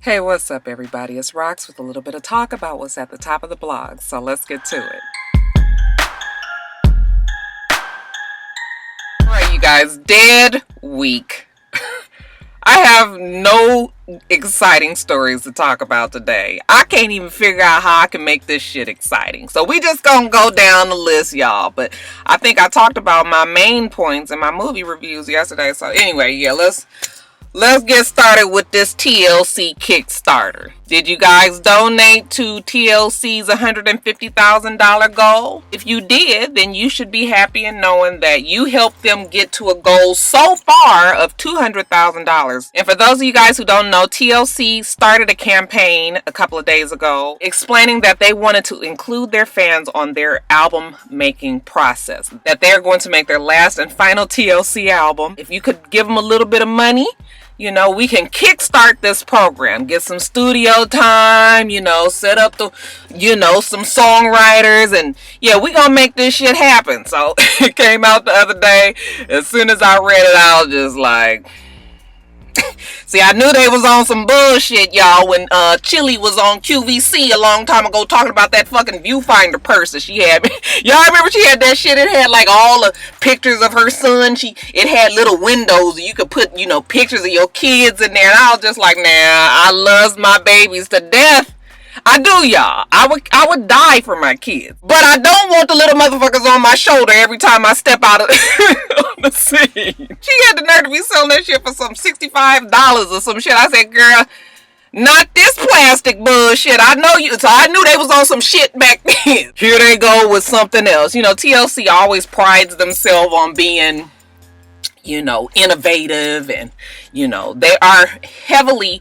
Hey, what's up everybody? It's Rox with a little bit of talk about what's at the top of the blog, so let's get to it. Alright you guys, dead week. I have no exciting stories to talk about today. I can't even figure out how I can make this shit exciting. So we just gonna go down the list, y'all. But I think I talked about my main points in my movie reviews yesterday. So anyway, yeah, let's get started with this TLC Kickstarter. Did you guys donate to TLC's $150,000 goal? If you did, then you should be happy in knowing that you helped them get to a goal so far of $200,000. And for those of you guys who don't know, TLC started a campaign a couple of days ago explaining that they wanted to include their fans on their album making process. That they're going to make their last and final TLC album. If you could give them a little bit of money, you know, we can kickstart this program, get some studio time, you know, set up the, you know, some songwriters, and yeah, we gonna make this shit happen. So it came out the other day. As soon as I read it, I was just like, see, I knew they was on some bullshit, y'all, when Chili was on QVC a long time ago talking about that fucking viewfinder purse that she had. Y'all remember she had that shit? It had like all the pictures of her son. It had little windows you could put, you know, pictures of your kids in there. And I was just like, nah, I love my babies to death. I do, y'all. I would die for my kids. But I don't want the little motherfuckers on my shoulder every time I step out of on the scene. She had the nerve to be selling that shit for some $65 or some shit. I said, girl, not this plastic bullshit. I know you. So I knew they was on some shit back then. Here they go with something else. You know, TLC always prides themselves on being, you know, innovative, and, you know, they are heavily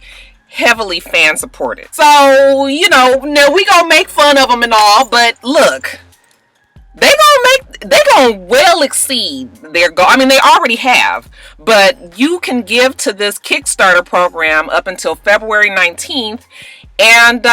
fan supported. So, you know, we gonna make fun of them and all, but look, they gonna well exceed their goal. I mean, they already have, but you can give to this Kickstarter program up until February 19th. And,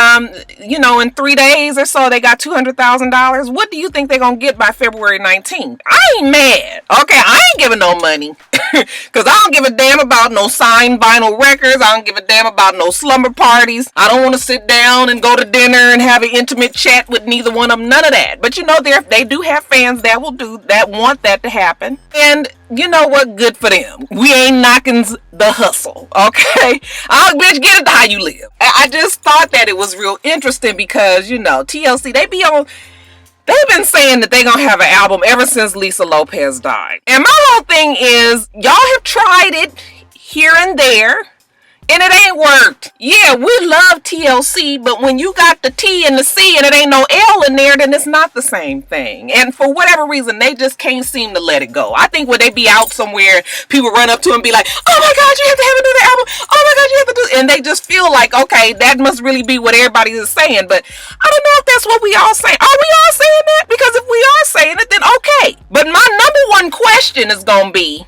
you know, in 3 days or so, they got $200,000. What do you think they're going to get by February 19th? I ain't mad. Okay, I ain't giving no money. Because I don't give a damn about no signed vinyl records. I don't give a damn about no slumber parties. I don't want to sit down and go to dinner and have an intimate chat with neither one of them. None of that. But, you know, they do have fans that want that to happen. And you know what? Good for them. We ain't knocking the hustle, okay? I'll bitch, get it to how you live. I just thought that it was real interesting because, you know, TLC, they've been saying that they're gonna have an album ever since Lisa Lopez died. And my whole thing is, y'all have tried it here and there, and it ain't worked. Yeah, we love TLC, but when you got the T and the C and it ain't no L in there, then it's not the same thing. And for whatever reason, they just can't seem to let it go. I think when they be out somewhere, people run up to them and be like, oh my God, you have to have it do the album. Oh my God, you have to do it. And they just feel like, okay, that must really be what everybody is saying. But I don't know if that's what we all saying. Are we all saying that? Because if we are saying it, then okay. But my number one question is going to be,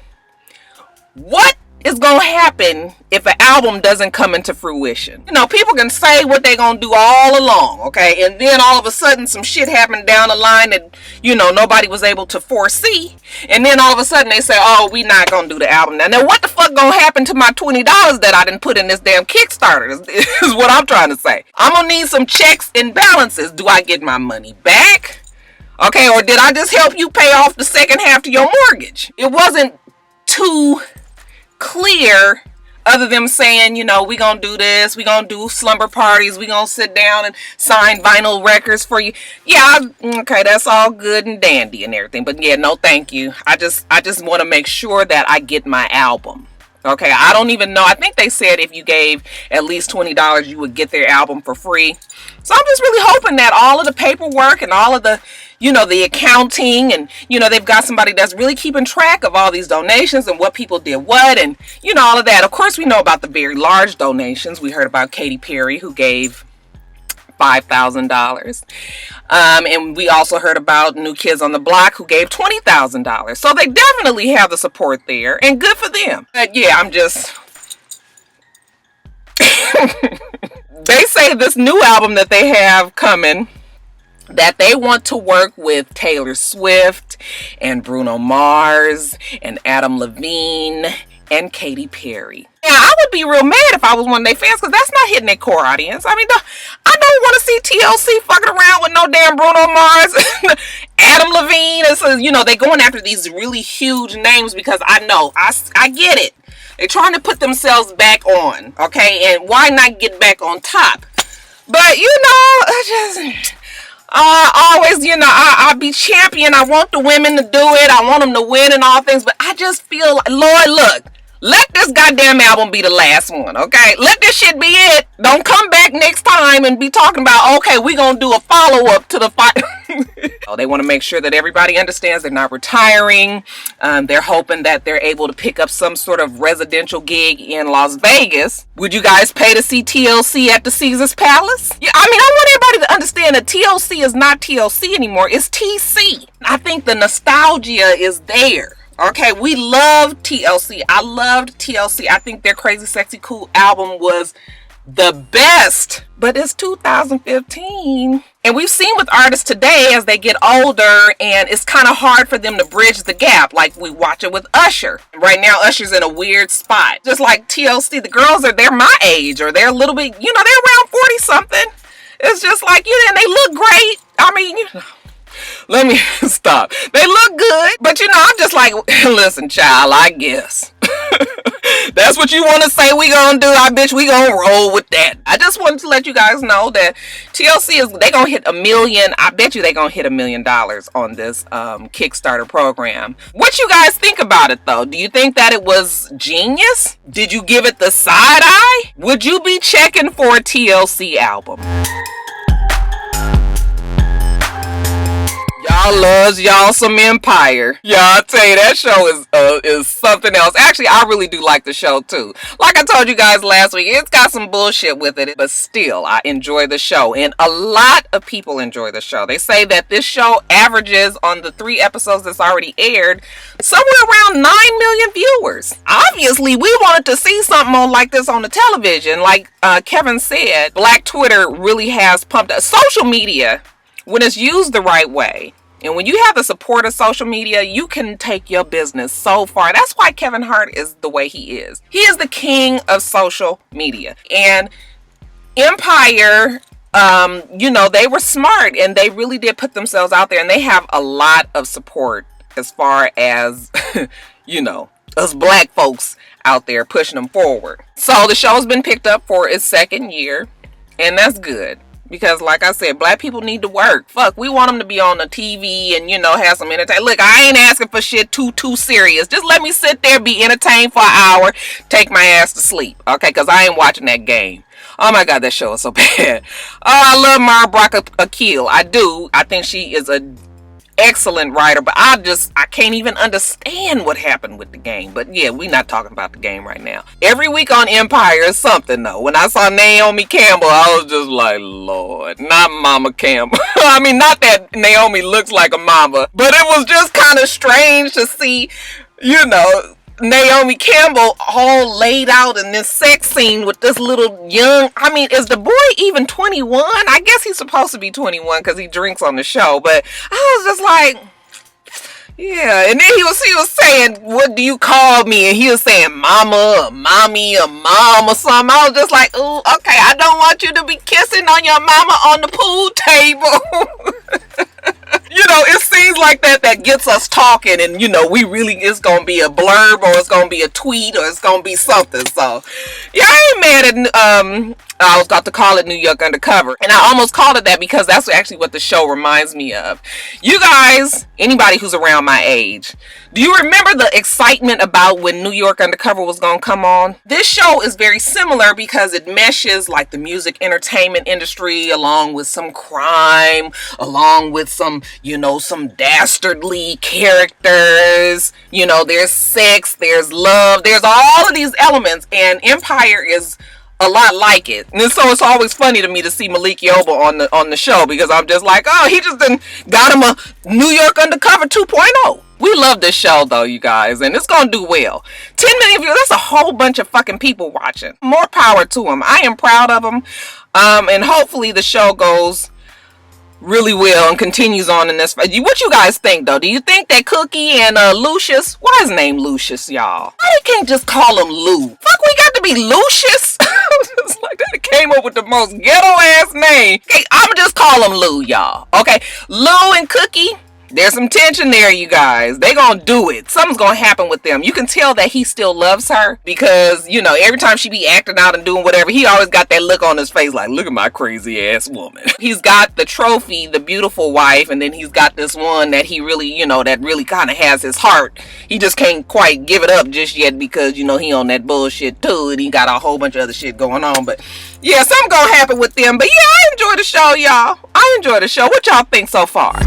what is going to happen if an album doesn't come into fruition? You know, people can say what they're going to do all along, okay? And then all of a sudden some shit happened down the line that, you know, nobody was able to foresee. And then all of a sudden they say, oh, we not going to do the album now. Now, what the fuck going to happen to my $20 that I didn't put in this damn Kickstarter is what I'm trying to say. I'm going to need some checks and balances. Do I get my money back? Okay, or did I just help you pay off the second half to your mortgage? It wasn't too clear, other than saying, you know, we gonna do this, we gonna do slumber parties, we gonna sit down and sign vinyl records for you. Yeah, okay, that's all good and dandy and everything, but yeah, no thank you. I just want to make sure that I get my album. Okay, I don't even know. I think they said if you gave at least $20, you would get their album for free. So I'm just really hoping that all of the paperwork and all of the, you know, the accounting, and, you know, they've got somebody that's really keeping track of all these donations and what people did what, and, you know, all of that. Of course, we know about the very large donations. We heard about Katy Perry, who gave $5,000. And we also heard about New Kids on the Block, who gave $20,000. So they definitely have the support there, and good for them. But yeah, I'm just... They say this new album that they have coming, that they want to work with Taylor Swift and Bruno Mars and Adam Levine and Katy Perry. Yeah, I would be real mad if I was one of their fans, because that's not hitting their core audience. I mean, I don't want to see TLC fucking around with no damn Bruno Mars, Adam Levine. And so, they going after these really huge names because I get it. They're trying to put themselves back on, okay? And why not get back on top? But, always, I be champion. I want the women to do it. I want them to win and all things. But I just feel like, Lord, look. Let this goddamn album be the last one, okay? Let this shit be it. Don't come back next time and be talking about, okay, we gonna do a follow-up to the fight. They want to make sure that everybody understands they're not retiring. They're hoping that they're able to pick up some sort of residential gig in Las Vegas. Would you guys pay to see TLC at the Caesars Palace? Yeah, I want everybody to understand that TLC is not TLC anymore. It's TC. I think the nostalgia is there. Okay, we love TLC. I loved TLC. I think their Crazy Sexy Cool album was the best. But it's 2015. And we've seen with artists today as they get older, and it's kind of hard for them to bridge the gap. Like we watch it with Usher. Right now, Usher's in a weird spot. Just like TLC, the girls they're my age, or they're a little bit, they're around 40 something. It's just like, and they look great. Let me stop. They look good, but I'm just like, listen, child, I guess. That's what you want to say we gonna do. I bet we gonna roll with that. I just wanted to let you guys know that TLC they gonna hit 1 million. I bet you they gonna hit $1 million on this Kickstarter program. What you guys think about it though? Do you think that it was genius? Did you give it the side eye? Would you be checking for a TLC album? Y'all loves y'all some Empire. Yeah, I tell you, that show is something else. Actually, I really do like the show too. Like I told you guys last week, it's got some bullshit with it, but still, I enjoy the show. And a lot of people enjoy the show. They say that this show averages on the 3 episodes that's already aired somewhere around 9 million viewers. Obviously, we wanted to see something like this on the television. Like Kevin said, Black Twitter really has pumped up. Social media, when it's used the right way, and when you have the support of social media, you can take your business so far. That's why Kevin Hart is the way he is. He is the king of social media. And Empire, they were smart, and they really did put themselves out there, and they have a lot of support as far as, us black folks out there pushing them forward. So the show's been picked up for its 2nd year, and that's good. Because like I said, black people need to work. Fuck, we want them to be on the TV and, have some entertainment. Look, I ain't asking for shit too serious. Just let me sit there, be entertained for an hour, take my ass to sleep. Okay, because I ain't watching that game. Oh my God, that show is so bad. I love Mara Brock Akil. I do. I think she is a excellent writer, but I can't even understand what happened with the game. But yeah, we're not talking about the game right now. Every week on Empire is something though. When I saw Naomi Campbell, I was just like, Lord, not Mama Campbell. I mean, not that Naomi looks like a mama, but it was just kind of strange to see, Naomi Campbell all laid out in this sex scene with this little young, is the boy even 21? I guess he's supposed to be 21 because he drinks on the show, but I was just like, yeah. And then he was saying, what do you call me? And he was saying mama, or mommy, or mom, or something. I was just like, ooh, okay, I don't want you to be kissing on your mama on the pool table. It seems like that gets us talking, and it's gonna be a blurb, or it's gonna be a tweet, or it's gonna be something. So yeah, I ain't mad at I was about to call it New York Undercover, and I almost called it that because that's actually what the show reminds me of. You guys, anybody who's around my age, do you remember the excitement about when New York Undercover was gonna come on? This show is very similar because it meshes like the music entertainment industry along with some crime, along with some, some dastardly characters. There's sex, there's love, there's all of these elements, and Empire is a lot like it. And so it's always funny to me to see Malik Yoba on the show, because I'm just like, oh, he just got him a New York Undercover 2.0. We love this show though, you guys, and it's gonna do well. 10 million views, that's a whole bunch of fucking people watching. More power to them. I am proud of them. And hopefully the show goes really well and continues on in this. What you guys think, though? Do you think that Cookie and Lucius, why is his name Lucius, y'all? Why they can't just call him Lou? Fuck, we got to be Lucius? It's like that came up with the most ghetto ass name. Okay, I'm just call him Lou, y'all. Okay, Lou and Cookie, there's some tension there, you guys. They gonna do it. Something's gonna happen with them. You can tell that he still loves her because, you know, every time she be acting out and doing whatever, he always got that look on his face like, look at my crazy ass woman. He's got the trophy, the beautiful wife, and then he's got this one that he really, you know, that really kind of has his heart. He just can't quite give it up just yet because, you know, he on that bullshit too, and he got a whole bunch of other shit going on. But yeah, something gonna happen with them. But yeah, I enjoy the show, y'all. I enjoy the show. What y'all think so far?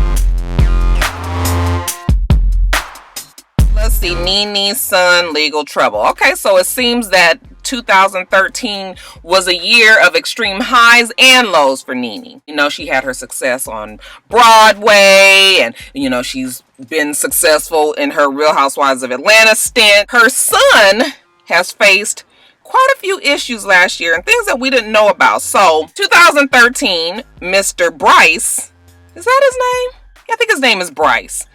Let's see, Nene's son, legal trouble. Okay, so it seems that 2013 was a year of extreme highs and lows for Nene. You know, she had her success on Broadway, and, you know, she's been successful in her Real Housewives of Atlanta stint. Her son has faced quite a few issues last year and things that we didn't know about. So, 2013, Mr. Bryce, is that his name? Yeah, I think his name is Bryce.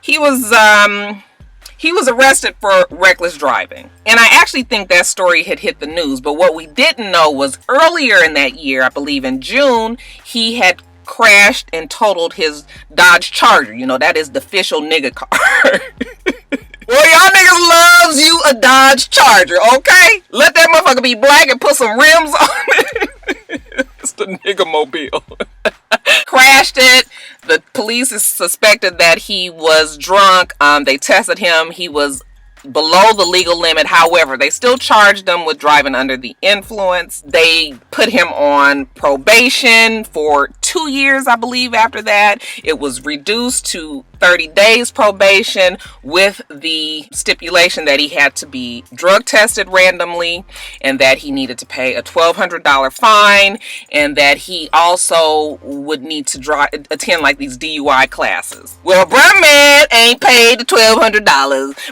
He was arrested for reckless driving. And I actually think that story had hit the news. But what we didn't know was earlier in that year, I believe in June, he had crashed and totaled his Dodge Charger. You know, that is the official nigga car. Well, y'all niggas loves you a Dodge Charger, okay? Let that motherfucker be black and put some rims on it. It's the nigga mobile. Crashed it. The police suspected that he was drunk. They tested him. He was below the legal limit. However, they still charged him with driving under the influence. They put him on probation for 2 years, I believe. After that, it was reduced to 30 days probation with the stipulation that he had to be drug tested randomly and that he needed to pay a $1,200 fine and that he also would need to attend like these DUI classes. Well, bruh man ain't paid the $1,200.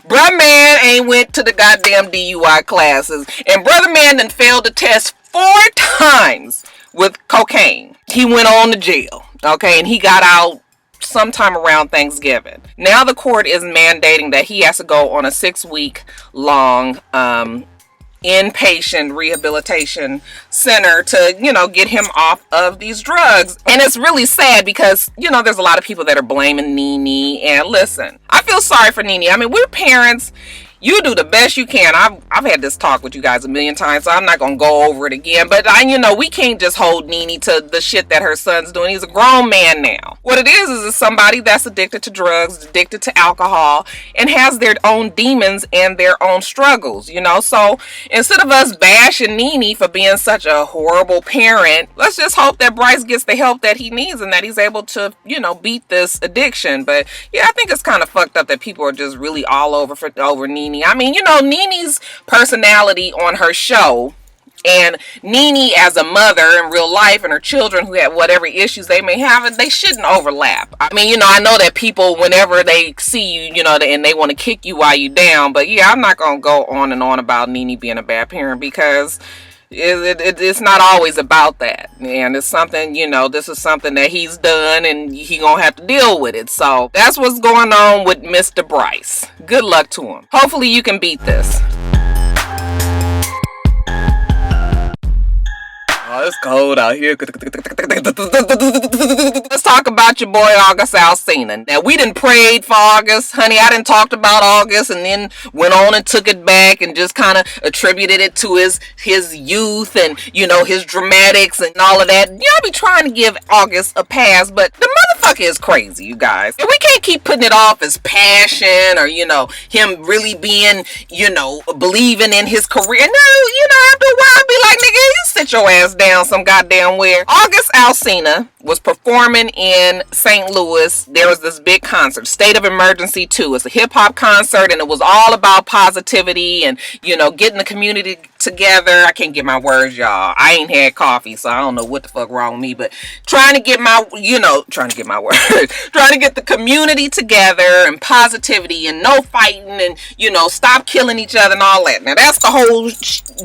Bruh man ain't went to the goddamn DUI classes, and brother man done failed the test 4 times with cocaine. He went on to jail, okay, and he got out sometime around Thanksgiving. Now the court is mandating that he has to go on a 6-week long inpatient rehabilitation center to, you know, get him off of these drugs. And it's really sad because, you know, there's a lot of people that are blaming Nene. And listen, I feel sorry for Nene. I mean, we're parents. You do the best you can. I've had this talk with you guys a million times, so I'm not going to go over it again. But, you know, we can't just hold Nene to the shit that her son's doing. He's a grown man now. What it is somebody that's addicted to drugs, addicted to alcohol, and has their own demons and their own struggles, you know. So instead of us bashing Nene for being such a horrible parent, let's just hope that Bryce gets the help that he needs and that he's able to, you know, beat this addiction. But, yeah, I think it's kind of fucked up that people are just really all over Nene. I mean, you know, Nene's personality on her show and Nene as a mother in real life and her children who have whatever issues they may have, they shouldn't overlap. I mean, you know, I know that people, whenever they see you, you know, and they want to kick you while you down. But yeah, I'm not going to go on and on about Nene being a bad parent because it's not always about that, and it's something, you know, this is something that he's done and he gonna have to deal with it. So that's what's going on with Mr. Bryce. Good luck to him. Hopefully you can beat this. Oh, it's cold out here. Let's talk about your boy August Alsina. Now, we done prayed for August. Honey, I done talked about August and then went on and took it back and just kind of attributed it to his youth and, you know, his dramatics and all of that. Y'all be trying to give August a pass, but the motherfucker is crazy, you guys. And we can't keep putting it off as passion or, you know, him really being, you know, believing in his career. No, you know, after a while, I'd be like, nigga, you sit your ass down some goddamn where. August Alsina was performing in St. Louis. There was this big concert, State of Emergency 2. It's a hip-hop concert, and it was all about positivity and, you know, getting the community together. I can't get my words, y'all. I ain't had coffee, so I don't know what the fuck wrong with me, but trying to get my my words. Trying to get the community together and positivity and no fighting and, you know, stop killing each other and all that. Now, that's the whole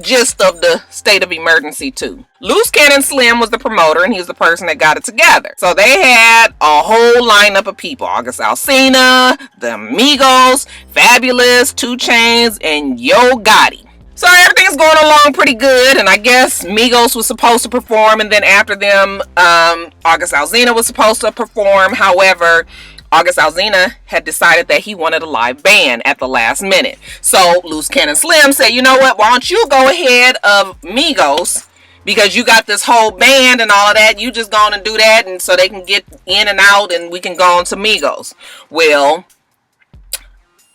gist of the state of emergency, too. Loose Cannon Slim was the promoter, and he was the person that got it together. So they had a whole lineup of people. August Alsina, the Migos, Fabulous, 2 Chainz, and Yo Gotti. So everything's going along pretty good, and I guess Migos was supposed to perform, and then after them, August Alsina was supposed to perform. However, August Alsina had decided that he wanted a live band at the last minute. So Loose Cannon Slim said, you know what, why don't you go ahead of Migos, because you got this whole band and all of that, you just go on and do that, and so they can get in and out, and we can go on to Migos. Well,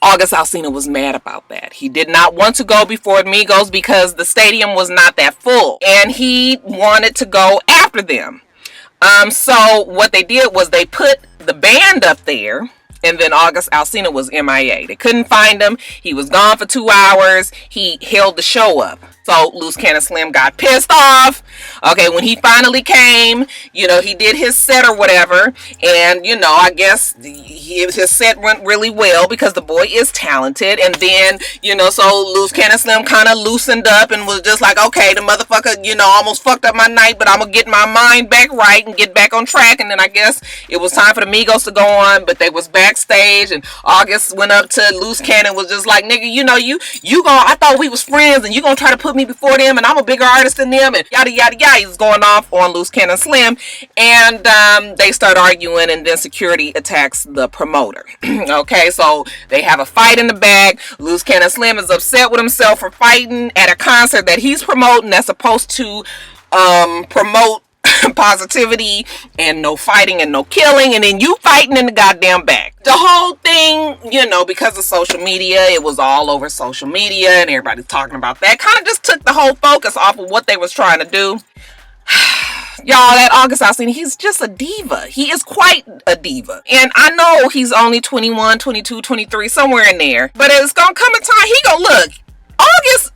August Alsina was mad about that. He did not want to go before Migos because the stadium was not that full, and he wanted to go after them. So what they did was they put the band up there, and then August Alsina was MIA. They couldn't find him. He was gone for 2 hours. He held the show up. So Loose Cannon Slim got pissed off. Okay, when he finally came, you know, he did his set or whatever. And, you know, I guess his set went really well because the boy is talented. And then, you know, so Loose Cannon Slim kind of loosened up and was just like, okay, the motherfucker, you know, almost fucked up my night, but I'm going to get my mind back right and get back on track. And then I guess it was time for the Migos to go on, but they was backstage, and August went up to Loose Cannon, was just like, nigga, you know, you I thought we was friends, and you gonna try to put me before them, and I'm a bigger artist than them, and yada yada yada. He's going off on Loose Cannon Slim, and they start arguing, and then security attacks the promoter. Okay, so they have a fight in the back. Loose Cannon Slim is upset with himself for fighting at a concert that he's promoting, that's supposed to promote positivity and no fighting and no killing, and then you fighting in the goddamn back. The whole thing, you know, because of social media, it was all over social media and everybody's talking about that. Kind of just took the whole focus off of what they was trying to do. Y'all, that August Alsina, he's just a diva. He is quite a diva. And I know he's only 21, 22, 23, somewhere in there. But it's gonna come a time, he gonna look. August,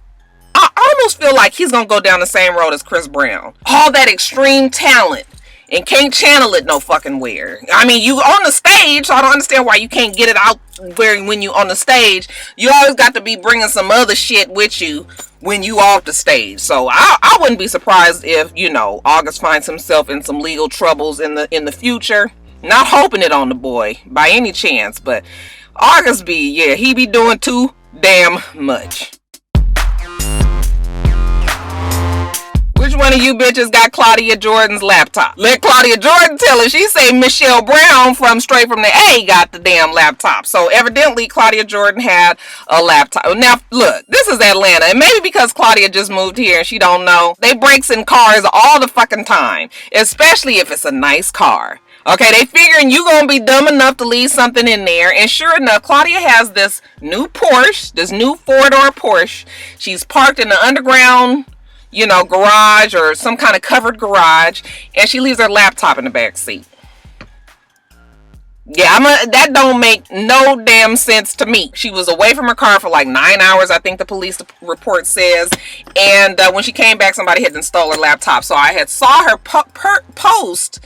I almost feel like he's gonna go down the same road as Chris Brown. All that extreme talent and can't channel it no fucking where. I mean, you on the stage, so I don't understand why you can't get it out where when you on the stage. You always got to be bringing some other shit with you when you off the stage. So I wouldn't be surprised if, you know, August finds himself in some legal troubles in the future. Not hoping it on the boy by any chance, but August he be doing too damn much. Which one of you bitches got Claudia Jordan's laptop? Let Claudia Jordan tell it. She say Michelle Brown from Straight From the A got the damn laptop. So evidently Claudia Jordan had a laptop. Now look, this is Atlanta, and maybe because Claudia just moved here and she don't know, they breaks in cars all the fucking time, especially if it's a nice car. Okay, they figuring you gonna be dumb enough to leave something in there, and sure enough, Claudia has this new Porsche, this new 4-door Porsche. She's parked in the underground, you know, garage or some kind of covered garage, and she leaves her laptop in the back seat. Yeah, that don't make no damn sense to me. She was away from her car for like 9 hours, I think the police report says, and when she came back, somebody had stole her laptop. So I had saw her post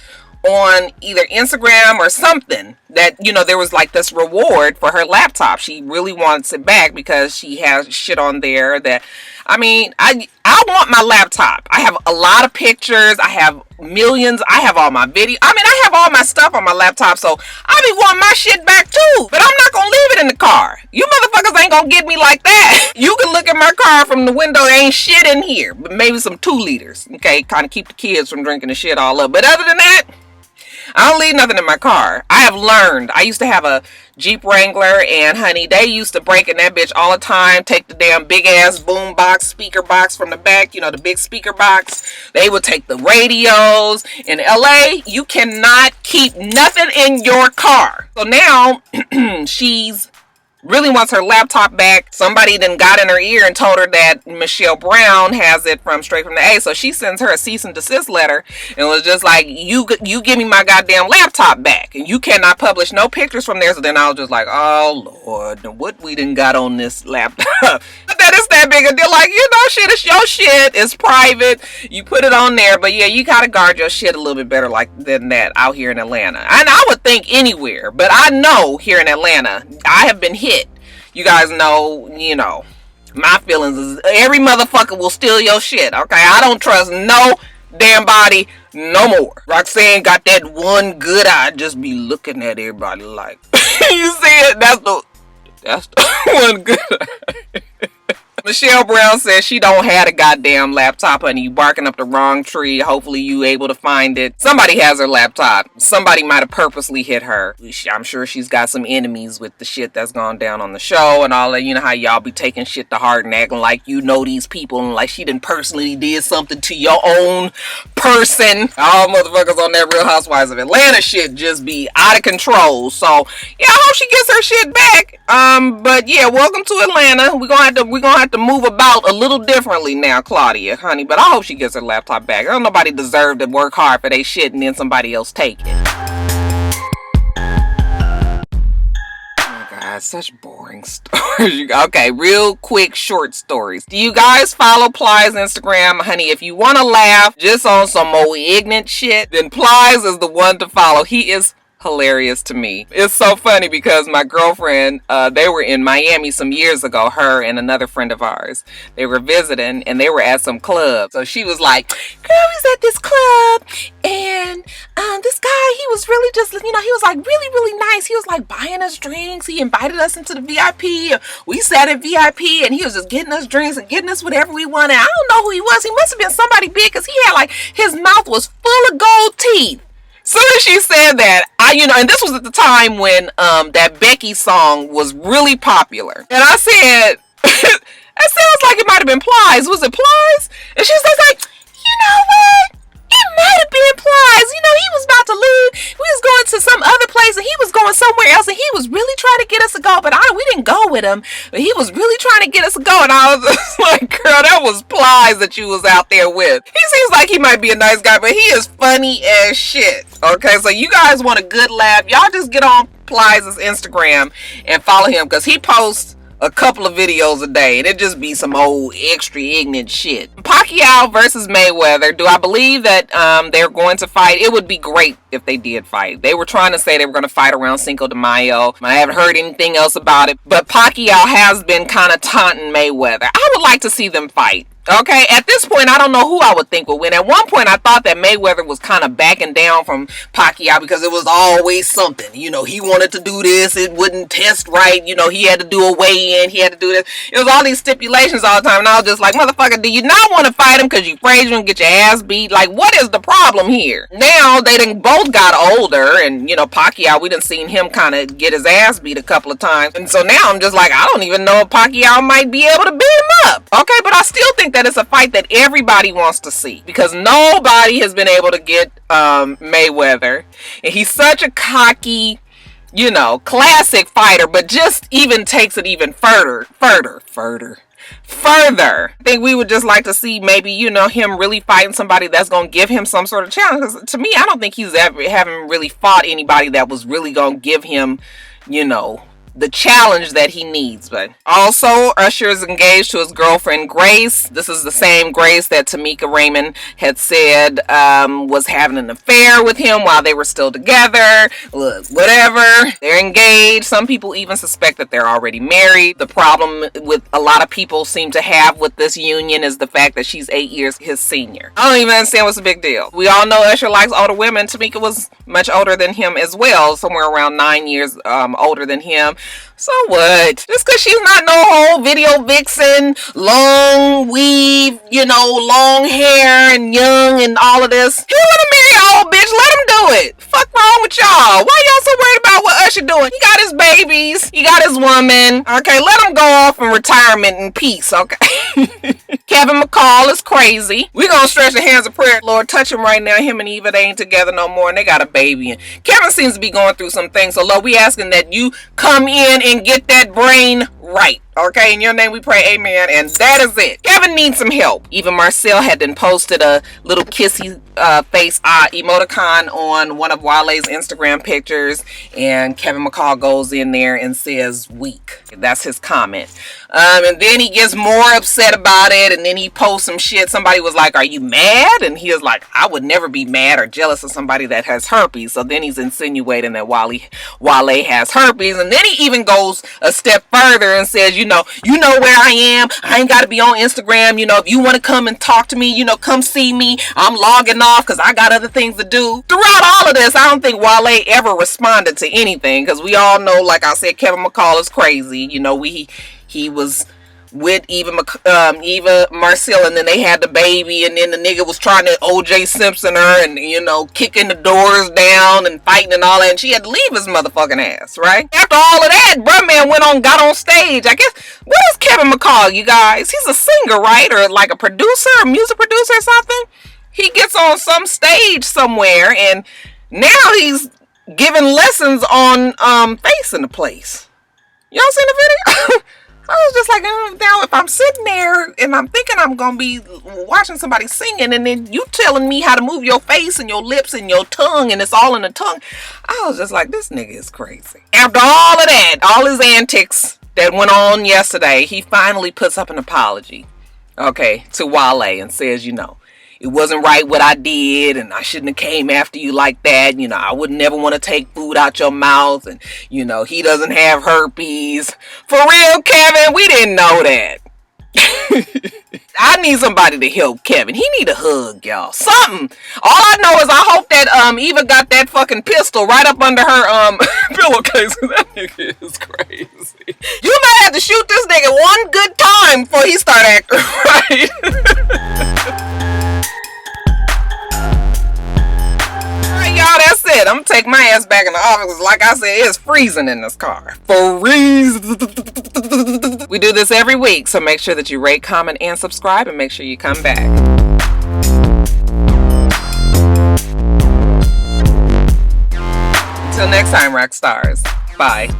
on either Instagram or something that, you know, there was like this reward for her laptop. She really wants it back because she has shit on there that, I mean, I want my laptop. I have a lot of pictures. I have millions. I have all my video. I mean, I have all my stuff on my laptop, so I be wanting my shit back too. But I'm not gonna leave it in the car. You motherfuckers ain't gonna get me like that. You can look at my car from the window. There ain't shit in here, but maybe some 2 liters. Okay, kind of keep the kids from drinking the shit all up. But other than that, I don't leave nothing in my car. I have learned. I used to have a Jeep Wrangler, and honey, they used to break in that bitch all the time. Take the damn big ass boom box, speaker box from the back, you know, the big speaker box. They would take the radios. In LA, you cannot keep nothing in your car. So now she's really wants her laptop back. Somebody then got in her ear and told her that Michelle Brown has it from straight from the A. So she sends her a cease and desist letter and was just like, you give me my goddamn laptop back, and you cannot publish no pictures from there. So then I was just like, oh Lord, what we done got on this laptop? That is that big a deal. Like, shit, it's your shit. It's private. You put it on there. But yeah, you gotta guard your shit a little bit better than that out here in Atlanta. And I would think anywhere, but I know here in Atlanta, I have been hit. You guys know, my feelings is every motherfucker will steal your shit. Okay, I don't trust no damn body no more. Roxanne got that one good eye, just be looking at everybody like, you see it? That's the one good eye. Michelle Brown says she don't have a goddamn laptop, honey. You barking up the wrong tree. Hopefully you able to find it. Somebody has her laptop. Somebody might have purposely hit her. I'm sure she's got some enemies with the shit that's gone down on the show and all that. You know how y'all be taking shit to heart and acting like you know these people and like she done personally did something to your own person. All motherfuckers on that Real Housewives of Atlanta shit just be out of control. So yeah, I hope she gets her shit back. But yeah, welcome to Atlanta. We're gonna have to move about a little differently now, Claudia, honey. But I hope she gets her laptop back. Don't nobody deserve to work hard for their shit and then somebody else take it. Oh God, such boring stories. Okay, real quick short stories. Do you guys follow Plies Instagram? Honey, if you want to laugh just on some more ignorant shit, then Plies is the one to follow. He is hilarious to me. It's so funny because my girlfriend, they were in Miami some years ago, her and another friend of ours. They were visiting and they were at some club. So she was like, girl, we was at this club and this guy, he was really just, he was like really, really nice. He was like buying us drinks. He invited us into the VIP. We sat at VIP and he was just getting us drinks and getting us whatever we wanted. I don't know who he was. He must have been somebody big because he had like, his mouth was full of gold teeth. Soon as she said that, and this was at the time when that Becky song was really popular. And I said, that sounds like it might have been Plies. Was it Plies? And she was like, you know what? It might have been Plies. He was about to leave. We was going to some other place and he was going somewhere else and he was really trying to get us to go. But we didn't go with him. But he was really trying to get us to go. And I was just like, girl, that was Plies that you was out there with. He seems like he might be a nice guy, but he is funny as shit. Okay, so you guys want a good laugh. Y'all just get on Plies' Instagram and follow him because he posts a couple of videos a day and it just be some old extra ignorant shit. Pacquiao versus Mayweather. Do I believe that they're going to fight? It would be great if they did fight. They were trying to say they were going to fight around Cinco de Mayo. I haven't heard anything else about it, but Pacquiao has been kind of taunting Mayweather. I would like to see them fight. Okay, at this point, I don't know who I would think would win. At one point, I thought that Mayweather was kind of backing down from Pacquiao because it was always something. He wanted to do this. It wouldn't test right. He had to do a weigh-in. He had to do this. It was all these stipulations all the time. And I was just like, motherfucker, do you not want to fight him because you afraid you're going to get your ass beat? Like, what is the problem here? Now, they done both got older. And, Pacquiao, we done seen him kind of get his ass beat a couple of times. And so now I'm just like, I don't even know if Pacquiao might be able to beat him up. Okay, but I still think that it's a fight that everybody wants to see because nobody has been able to get Mayweather, and he's such a cocky, classic fighter, but just even takes it even further. I think we would just like to see maybe, him really fighting somebody that's going to give him some sort of challenge. Because to me, I don't think he's ever haven't really fought anybody that was really going to give him, the challenge that he needs. But also, Usher is engaged to his girlfriend Grace. This is the same Grace that Tamika Raymond had said was having an affair with him while they were still together. Look, whatever, they're engaged. Some people even suspect that they're already married. The problem with a lot of people seem to have with this union is the fact that she's 8 years his senior. I don't even understand what's the big deal. We all know Usher likes older women. Tamika was much older than him as well, somewhere around 9 years older than him. So what? Just because she's not no whole video vixen, long weave, long hair and young and all of this. He want to marry an old bitch. Let him do it. Fuck wrong with y'all? Why y'all so worried about what Usher doing? He got his babies. He got his woman. Okay, let him go off in retirement in peace, okay? Kevin McCall is crazy. We're gonna stretch the hands of prayer. Lord, touch him right now. Him and Eva, they ain't together no more, and they got a baby. And Kevin seems to be going through some things. So, Lord, we asking that you come in and get that brain right. Okay, in your name we pray, amen. And that is it. Kevin needs some help. Even Marcel had then posted a little kissy face emoticon on one of Wale's Instagram pictures, and Kevin McCall goes in there and says weak. That's his comment. And then he gets more upset about it, and then he posts some shit. Somebody was like, are you mad? And he was like, I would never be mad or jealous of somebody that has herpes. So then he's insinuating that Wale has herpes, and then he even goes a step further and says, you know where I am. I ain't got to be on Instagram. If you want to come and talk to me, come see me. I'm logging off because I got other things to do. Throughout all of this, I don't think Wale ever responded to anything, because we all know, like I said, Kevin McCall is crazy. He was with Eva Marcel, and then they had the baby, and then the nigga was trying to OJ Simpson her, and kicking the doors down and fighting and all that, and she had to leave his motherfucking ass, right? After all of that, bruh man got on stage. I guess, what is Kevin McCall, you guys? He's a singer, right? Or like a producer, a music producer or something? He gets on some stage somewhere, and now he's giving lessons on facing the place. Y'all seen the video? I was just like, now if I'm sitting there and I'm thinking I'm going to be watching somebody singing, and then you telling me how to move your face and your lips and your tongue, and it's all in the tongue, I was just like, this nigga is crazy. After all of that, all his antics that went on yesterday, he finally puts up an apology, okay, to Wale, and says, it wasn't right what I did, and I shouldn't have came after you like that. I would never want to take food out your mouth, and he doesn't have herpes. For real, Kevin, we didn't know that. I need somebody to help Kevin. He need a hug, y'all. Something. All I know is I hope that Eva got that fucking pistol right up under her pillowcase. That nigga is crazy. You might have to shoot this nigga one good time before he start acting right. Y'all, that's it. I'm gonna take my ass back in the office. Like I said, it's freezing in this car. Freeze. We do this every week, so make sure that you rate, comment, and subscribe, and make sure you come back. Until next time, Roxstars. Bye.